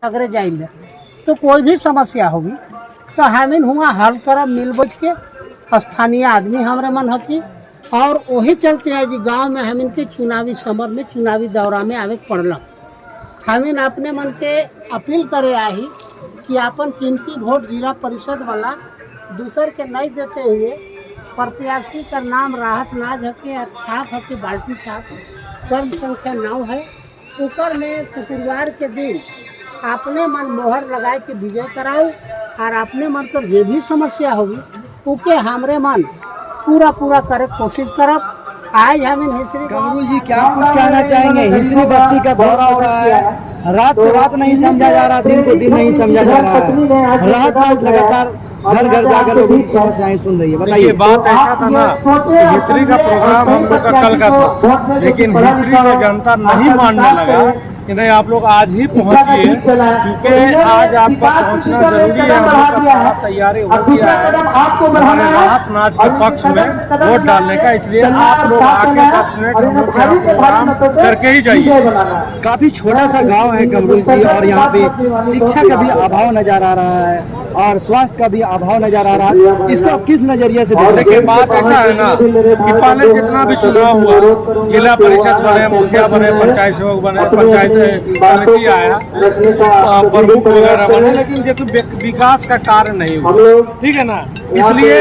अगर जाइए तो कोई भी समस्या होगी तो हमें हुआ हल करब मिल बैठ के स्थानीय आदमी हमारे मन हकी और वही चलते हैं जी गांव में हम इनके चुनावी समर में चुनावी दौरा में आवे पड़ल हमें अपने मन के अपील करे आई कि अपन कीमती वोट जिला परिषद वाला दूसर के नहीं देते हुए प्रत्याशी का नाम राहत नाज हके और छाप हके बाल्टी छाप कर्म संख्या 9 है ऊपर में शुक्रवार के दिन अपने मन मोहर लगाए के विजय कराओ और अपने मन पर जो भी समस्या होगी उके हमरे मन पूरा करे कोशिश करब। आज हम हिस्री कमरू जी क्या कुछ कहना चाहेंगे? हिस्री बस्ती का दौरा हो रहा है, रात को रात नहीं समझा जा रहा, दिन को दिन नहीं समझा जा रहा है, रात लगातार घर घर जाकर लोगों की समस्याएं सुन रही है। बताइए। बात ऐसा था ना कि हिस्री का प्रोग्राम हम लोग का कल का था, लेकिन हिस्री की जनता नहीं मानने लगा कि नहीं आप लोग आज ही पहुंचिए, क्योंकि आज आपका पहुंचना जरूरी है। हम लोग का सारा तैयारी हो गया है हमारे राहत नाच के पक्ष में वोट डालने का, इसलिए आप लोग आके 10 मिनट हम लोग का प्रोग्राम करके ही जाइए। काफी छोटा सा गांव है कमरू जी और यहाँ पे शिक्षा का भी अभाव नजर आ रहा है और स्वास्थ्य का भी अभाव नजर आ रहा है। इसको आप किस नजरिए से देखिए? बात ऐसा है ना कि पहले जितना भी चुनाव हुआ, जिला परिषद बने, मुखिया बने, पंचायत सेवक बने, पंचायत समिति आया, प्रमुख वगैरह बने, लेकिन ये तो विकास का कार्य नहीं हुआ, ठीक है ना। इसलिए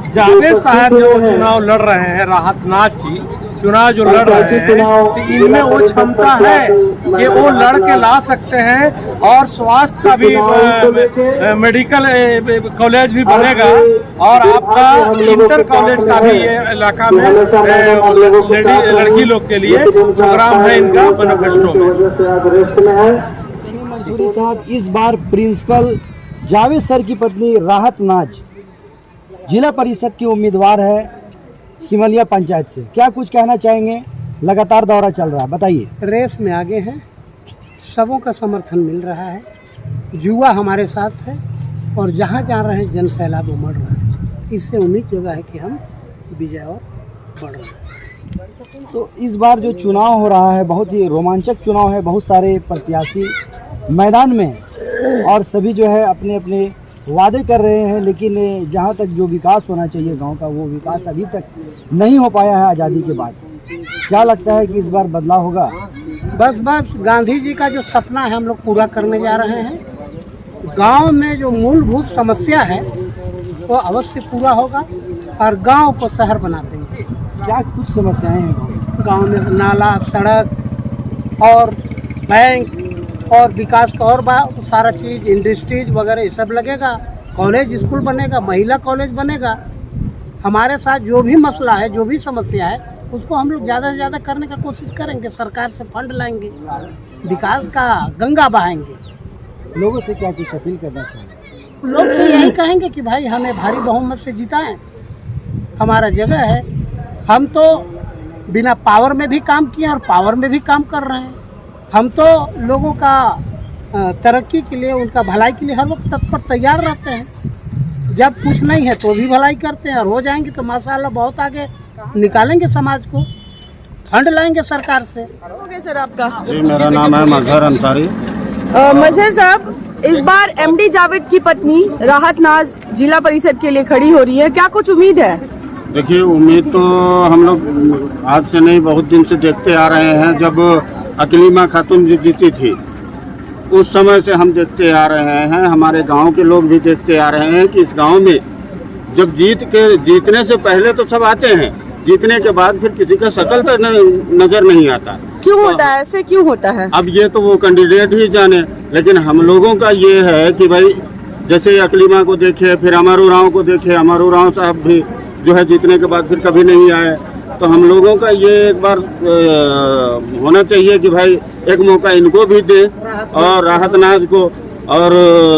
जावेद साहब जो चुनाव लड़ रहे हैं, राहत नाज जी चुनाव जो लड़ रहे हैं, तो इनमें वो क्षमता है कि वो लड़ के ला सकते हैं और स्वास्थ्य का भी मेडिकल कॉलेज भी बनेगा और आपका इंटर कॉलेज का भी ये इलाका में लड़की लोग के लिए प्रोग्राम है इनका मैनिफेस्टो में। मंसूरी साहब, इस बार प्रिंसिपल जावेद सर की पत्नी राहत नाज जिला परिषद की उम्मीदवार है सिमलिया पंचायत से, क्या कुछ कहना चाहेंगे? लगातार दौरा चल रहा है, बताइए। रेस में आगे हैं, सबों का समर्थन मिल रहा है, युवा हमारे साथ है और जहाँ जा रहे हैं जन सैलाब उमड़ रहा है। इससे उम्मीद जगह है कि हम विजय और बढ़ रहे हैं। तो इस बार जो चुनाव हो रहा है बहुत ही रोमांचक चुनाव है, बहुत सारे प्रत्याशी मैदान में और सभी जो है अपने अपने वादे कर रहे हैं, लेकिन जहां तक जो विकास होना चाहिए गांव का वो विकास अभी तक नहीं हो पाया है आज़ादी के बाद। क्या लगता है कि इस बार बदलाव होगा? बस गांधी जी का जो सपना है हम लोग पूरा करने जा रहे हैं। गांव में जो मूलभूत समस्या है वो अवश्य पूरा होगा और गांव को शहर बना देंगे। क्या कुछ समस्याएं हैं गांव में? नाला, सड़क और बैंक और विकास का और सारा चीज़, इंडस्ट्रीज वगैरह ये सब लगेगा, कॉलेज स्कूल बनेगा, महिला कॉलेज बनेगा। हमारे साथ जो भी मसला है, जो भी समस्या है, उसको हम लोग ज़्यादा से ज़्यादा करने का कोशिश करेंगे। सरकार से फंड लाएंगे, विकास का गंगा बहाएंगे। लोगों से क्या कुछ अपील करना चाहिए? लोग से यही कहेंगे कि भाई हमें भारी बहुमत से जिताएं, हमारा जगह है। हम तो बिना पावर में भी काम किए और पावर में भी काम कर रहे हैं। हम तो लोगों का तरक्की के लिए, उनका भलाई के लिए हर वक्त तत्पर तैयार रहते हैं। जब कुछ नहीं है तो भी भलाई करते हैं और हो जाएंगे तो माशाल्लाह बहुत आगे निकालेंगे समाज को, फंड लाएंगे सरकार से। ओके सर, आपका? जी, मेरा नाम है मजहर अंसारी। मजहर साहब, इस बार एमडी जावेद की पत्नी राहत नाज जिला परिषद के लिए खड़ी हो रही है, क्या कुछ उम्मीद है? देखिए, उम्मीद तो हम लोग आज से नहीं बहुत दिन से देखते आ रहे हैं। जब अकलीमा खातून जी जीती थी उस समय से हम देखते आ रहे हैं, हमारे गांव के लोग भी देखते आ रहे हैं कि इस गांव में जब जीतने से पहले तो सब आते हैं, जीतने के बाद फिर किसी का शक्ल तो नजर नहीं आता। क्यों होता है ऐसे, क्यों होता है? अब ये तो वो कैंडिडेट ही जाने, लेकिन हम लोगों का ये है कि भाई जैसे अकलीमा को देखे, फिर अमर उरांव को देखे, अमर उरांव साहब भी जो है जीतने के बाद फिर कभी नहीं आए। तो हम लोगों का ये एक बार होना चाहिए कि भाई एक मौका इनको भी दे और राहत नाज को, और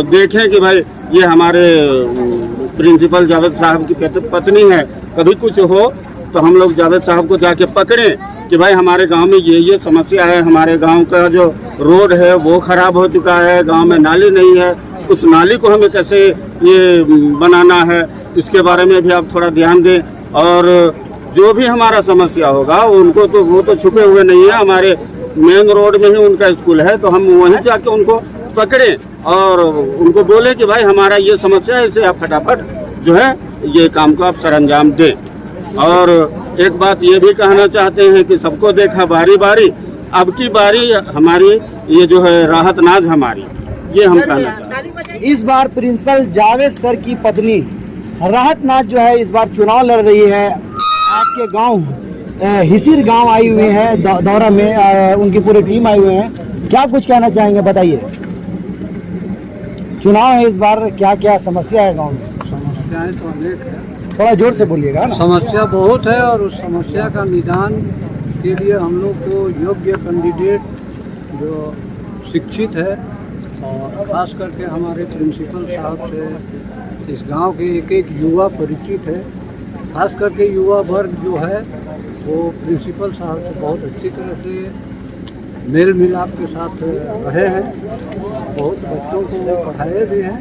देखें कि भाई ये हमारे प्रिंसिपल जावेद साहब की पत्नी है। कभी कुछ हो तो हम लोग जावेद साहब को जाके पकड़ें कि भाई हमारे गांव में ये समस्या है, हमारे गांव का जो रोड है वो खराब हो चुका है, गांव में नाली नहीं है, उस नाली को हमें कैसे ये बनाना है, इसके बारे में भी आप थोड़ा ध्यान दें। और जो भी हमारा समस्या होगा उनको तो वो तो छुपे हुए नहीं है, हमारे मेन रोड में ही उनका स्कूल है, तो हम वहीं जाके उनको पकड़े और उनको बोले कि भाई हमारा ये समस्या है, इसे आप फटाफट जो है ये काम को आप सरअंजाम दें। और एक बात ये भी कहना चाहते हैं कि सबको देखा बारी बारी, अब की बारी हमारी ये जो है राहत नाज हमारी, ये हम कहना चाहते हैं। इस बार प्रिंसिपल जावेद सर की पत्नी राहत नाज जो है इस बार चुनाव लड़ रही है। आपके गांव हिसिर गांव आई हुई है दौरा में, उनकी पूरी टीम आई हुई है। क्या कुछ कहना चाहेंगे, बताइए। चुनाव है इस बार, क्या क्या समस्या है गांव में? समस्याएं तो अनेक है, थोड़ा जोर से बोलिएगा ना। समस्या बहुत है और उस समस्या का निदान के लिए हम लोग को योग्य कैंडिडेट जो शिक्षित है और ख़ास करके हमारे प्रिंसिपल साहब से इस गांव के एक एक युवा परिचित है। खास करके युवा वर्ग जो है वो प्रिंसिपल साहब से बहुत अच्छी तरह से मेल मिलाप के साथ रहे हैं, बहुत बच्चों को पढ़ाए भी हैं।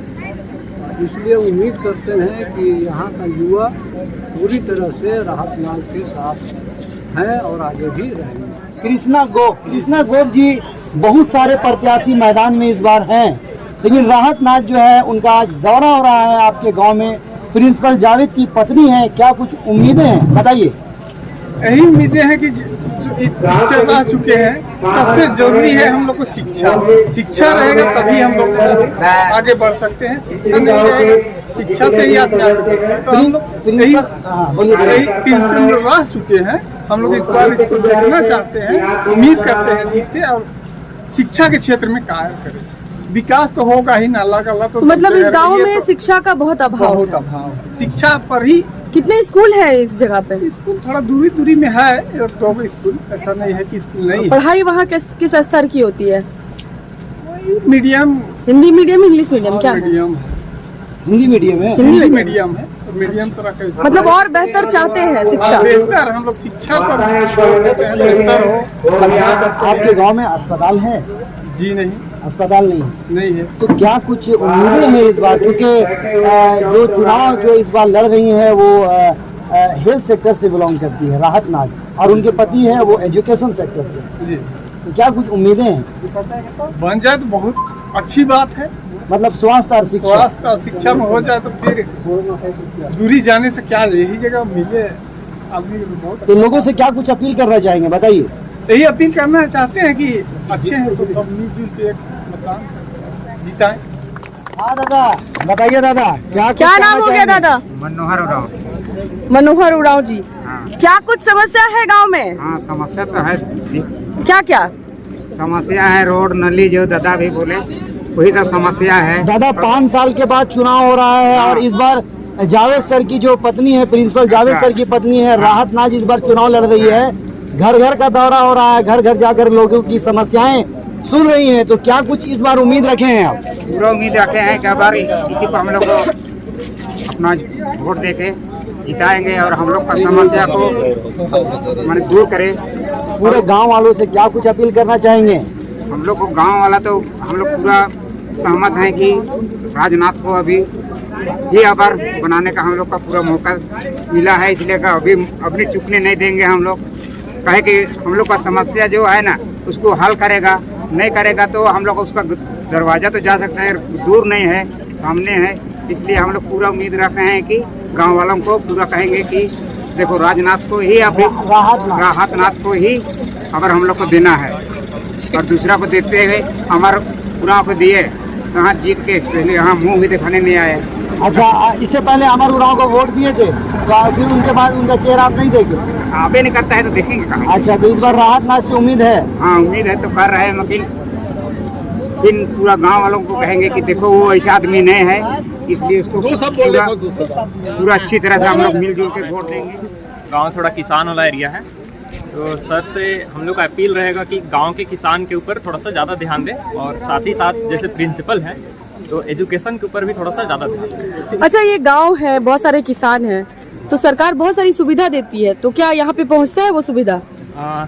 इसलिए उम्मीद करते हैं कि यहाँ का युवा पूरी तरह से राहत नाज के साथ हैं और आगे भी रहेंगे। कृष्णा गोप जी, बहुत सारे प्रत्याशी मैदान में इस बार हैं, लेकिन राहत नाज जो है उनका आज दौरा हो रहा है आपके गांव में। प्रिंसिपल जावेद की पत्नी है, क्या कुछ उम्मीदें हैं, बताइए। यही उम्मीदें हैं कि जो टीचर रह चुके हैं, सबसे जरूरी है हम लोग को शिक्षा। शिक्षा रहेगा तभी हम लोग आगे बढ़ सकते हैं। शिक्षा नहीं रहेगा, शिक्षा से ही आगे बढ़ेंगे। तो हम लोग यही प्रिंसिपल रह चुके हैं, हम लोग इस बार इसको देखना चाहते हैं, उम्मीद करते हैं जीते और शिक्षा के क्षेत्र में कार्य करें। विकास तो होगा ही, नाला का तो मतलब इस गांव में शिक्षा का बहुत अभाव बहुत अभाव है। शिक्षा पर ही कितने स्कूल है इस जगह पे? स्कूल थोड़ा दूरी में है, एक दो स्कूल, ऐसा नहीं है कि स्कूल नहीं है। पढ़ाई वहाँ किस स्तर की होती है? Medium, Hindi medium, English medium? क्या मीडियम है, हिंदी मीडियम है। हिंदी मीडियम है, मीडियम तरह का। मतलब और बेहतर चाहते हैं शिक्षा? बेहतर, हम लोग शिक्षा पर देते हैं, बेहतर हो। आपके गांव में अस्पताल है? जी नहीं, अस्पताल नहीं है। तो क्या कुछ उम्मीदें हैं इस बार, क्योंकि जो चुनाव जो इस बार लड़ रही है वो हेल्थ सेक्टर से बिलोंग करती है राहत नाज, और उनके पति है वो एजुकेशन सेक्टर से जी। तो क्या कुछ उम्मीदें हैं? बन जाए तो बहुत अच्छी बात है। मतलब स्वास्थ्य और शिक्षा, स्वास्थ्य और शिक्षा में हो जाए तो फिर दूरी जाने से क्या, यही जगह मिले आदमी को बहुत। तो लोगों से क्या कुछ अपील करना चाहेंगे, बताइए। यही अपील करना चाहते हैं कि अच्छे हैं तो सब मिलजुल के एक मतदान जिताएं। हाँ दादा, बताइए दादा, क्या नाम हो गया दादा? मनोहर उरांव। मनोहर उरांव जी, हाँ। क्या कुछ समस्या है गांव में? हाँ, समस्या तो है। क्या क्या समस्या है? रोड, नली, जो दादा भी बोले वही सब समस्या है। दादा 5 साल के बाद चुनाव हो रहा है और इस बार जावेद सर की जो पत्नी है, प्रिंसिपल जावेद सर की पत्नी है राहत नाज, इस बार चुनाव लड़ रही है। घर घर का दौरा हो रहा है, घर घर जाकर लोगों की समस्याएं सुन रही हैं। तो क्या कुछ इस बार उम्मीद रखे हैं आप? पूरा उम्मीद रखे हैं कि बार इसी पर हम लोग को अपना वोट देके जिताएंगे और हम लोग का समस्या को माने दूर करें। पूरे गांव वालों से क्या कुछ अपील करना चाहेंगे? हम लोग को गांव वाला तो हम लोग पूरा सहमत हैं कि राजनाथ को अभी ये बार बनाने का हम लोग का पूरा मौका मिला है, इसलिए का अभी चुकने नहीं देंगे। हम लोग कहे कि हम लोग का समस्या जो है ना उसको हल करेगा, नहीं करेगा तो हम लोग उसका दरवाजा तो जा सकते हैं, दूर नहीं है, सामने है। इसलिए हम लोग पूरा उम्मीद रख रहे हैं कि गांव वालों को पूरा कहेंगे कि देखो राजनाथ को ही, अभी राहत नाथ को ही अगर हम लोग को देना है और दूसरा को देते हुए हमारे पूरा को दिए कहाँ जीत के पहले यहाँ मुँह भी दिखाने नहीं आए। अच्छा, इससे पहले अमर उरांव को वोट दिए थे तो फिर उनके बाद उनका चेहरा आप नहीं देखे? आबे नहीं करता है तो देखेंगे कहाँ। अच्छा, तो इस बार राहत नाथ से उम्मीद है? हाँ, उम्मीद है तो कर रहे हैं, लेकिन इन पूरा गांव वालों को कहेंगे कि देखो वो ऐसा आदमी नहीं है, इसलिए उसको पूरा अच्छी तरह से हम लोग मिलजुल के वोट देंगे। गांव थोड़ा किसान वाला एरिया है, तो सर से हम लोग का अपील रहेगा कि गांव के किसान के ऊपर थोड़ा सा ज़्यादा ध्यान दें और साथ ही साथ जैसे प्रिंसिपल है तो एजुकेशन के ऊपर भी थोड़ा सा ज़्यादा ध्यान दें। अच्छा, ये गांव है, बहुत सारे किसान हैं, तो सरकार बहुत सारी सुविधा देती है, तो क्या यहाँ पे पहुँचता है वो सुविधा?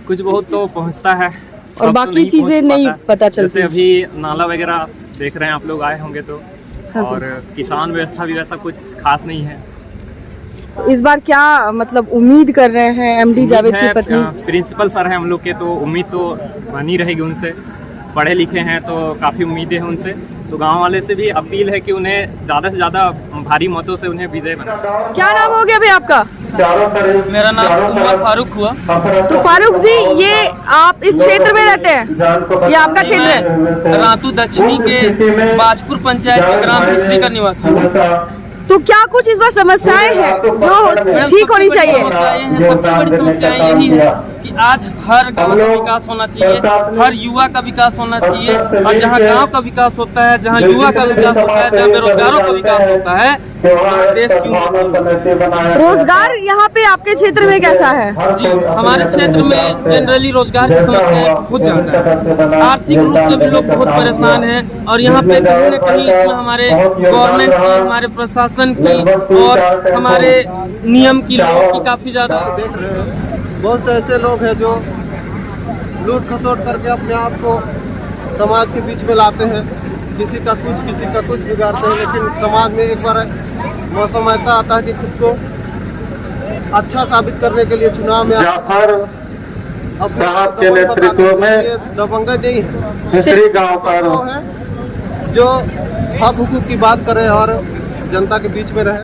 कुछ बहुत तो पहुँचता है और बाकी चीजें नहीं पता चलती। जैसे अभी नाला वगैरह देख रहे हैं आप लोग, आए होंगे तो। हाँ। और किसान व्यवस्था भी वैसा कुछ खास नहीं है। तो इस बार क्या मतलब उम्मीद कर रहे हैं एमडी जावेद की पत्नी? प्रिंसिपल सर हैं हम लोग के, तो उम्मीद तो बनी रहेगी उनसे। पढ़े लिखे हैं तो काफ़ी उम्मीदें हैं उनसे। तो गांव वाले से भी अपील है कि उन्हें ज़्यादा से ज़्यादा भारी मतों से उन्हें विजय बनाए। क्या नाम हो गया भाई आपका? मेरा नाम उमर फारूक हुआ। तो फारूक जी, ये आप इस क्षेत्र में रहते हैं, ये आपका क्षेत्र है? रातू दक्षिणी के बाजपुर पंचायत के ग्राम हिस्ट्री का निवासी हूँ। तो क्या कुछ इस बार समस्याएं हैं जो ठीक होनी चाहिए? सबसे बड़ी समस्याएं यही है कि आज हर गांव का विकास होना चाहिए, हर युवा का विकास होना चाहिए, और जहां गांव का विकास होता है, जहां युवा का विकास होता है, जहां बेरोजगारों का विकास होता है, देश की रोजगार यहाँ पे आपके क्षेत्र में कैसा है? जी, हमारे क्षेत्र में जनरली रोजगार की समस्या बहुत ज्यादा है। आर्थिक रूप से भी लोग बहुत परेशान हैं, और यहाँ पे कहीं न कहीं इसमें हमारे गवर्नमेंट की, हमारे प्रशासन की और हमारे नियम की, लोगों की काफी ज्यादा देख रहे हैं। बहुत से ऐसे लोग हैं जो लूट खसोट करके अपने आप को समाज के बीच में लाते हैं, किसी का कुछ बिगाड़ते हैं, लेकिन समाज में एक बार मौसम ऐसा आता है कि खुद को अच्छा साबित करने के लिए चुनाव में साहब के नेतृत्व में दबंगा नहीं है, हिस्ट्री गांव पर जो हक हुकूक की बात करे और जनता के बीच में रहे।